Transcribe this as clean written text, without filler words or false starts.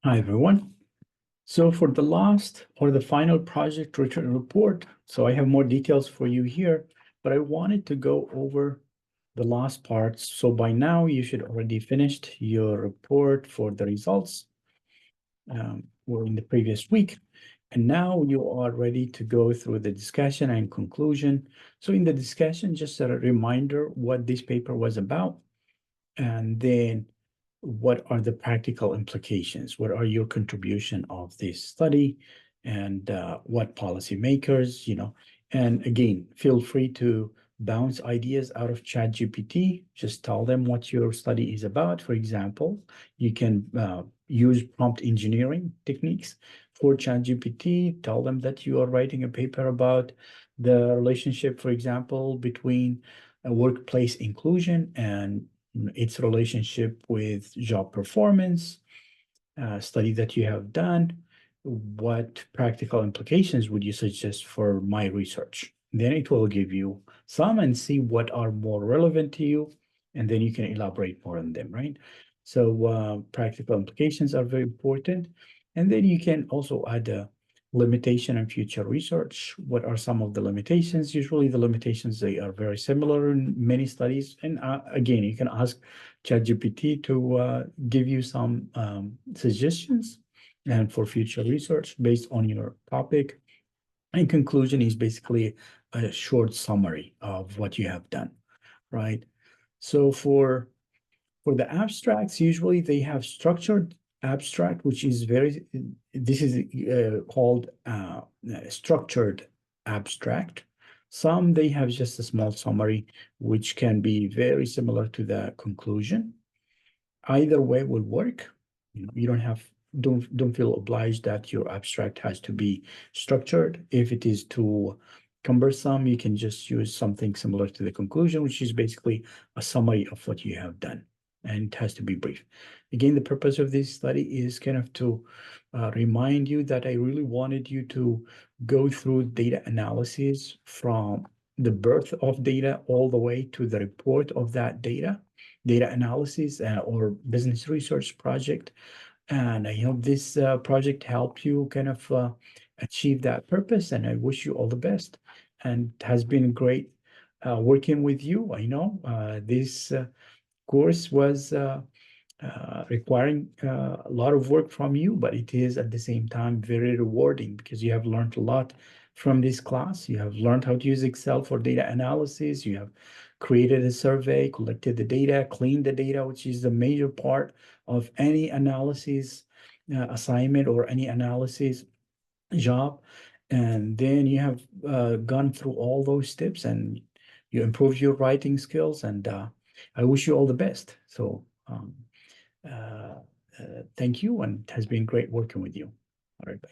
Hi, everyone. So for the last or the final project return report, so I have more details for you here, but I wanted to go over the last parts. So by now you should already finished your report for the results or in the previous week. And now you are ready to go through the discussion and conclusion. So in the discussion, just a reminder what this paper was about, and then what are the practical implications? What are your contribution of this study, and what policymakers, and again, feel free to bounce ideas out of ChatGPT. Just tell them what your study is about. For example, you can use prompt engineering techniques for ChatGPT. Tell them that you are writing a paper about the relationship, for example, between a workplace inclusion and its relationship with job performance, study that you have done. What practical implications would you suggest for my research? Then it will give you some and see what are more relevant to you, and then you can elaborate more on them, right? So practical implications are very important. And then you can also add a limitation and future research. What are some of the limitations? Usually the limitations, they are very similar in many studies. And again, you can ask ChatGPT to give you some suggestions and for future research based on your topic. And conclusion is basically a short summary of what you have done, right? So for the abstracts, usually they have structured abstract, which is this is called structured abstract. Some they have just a small summary, which can be very similar to the conclusion. Either way will work. You don't feel obliged that your abstract has to be structured. If it is too cumbersome, you can just use something similar to the conclusion, which is basically a summary of what you have done, and it has to be brief. Again, the purpose of this study is kind of to remind you that I really wanted you to go through data analysis from the birth of data all the way to the report of that data analysis or business research project. And I hope this project helped you kind of achieve that purpose. And I wish you all the best. And it has been great working with you. I know this course was requiring a lot of work from you, but it is at the same time very rewarding because you have learned a lot from this class. You have learned how to use Excel for data analysis. You have created a survey, collected the data, cleaned the data, which is the major part of any analysis assignment or any analysis job. And then you have gone through all those steps and you improved your writing skills. And I wish you all the best. So thank you, and it has been great working with you. All right, bye.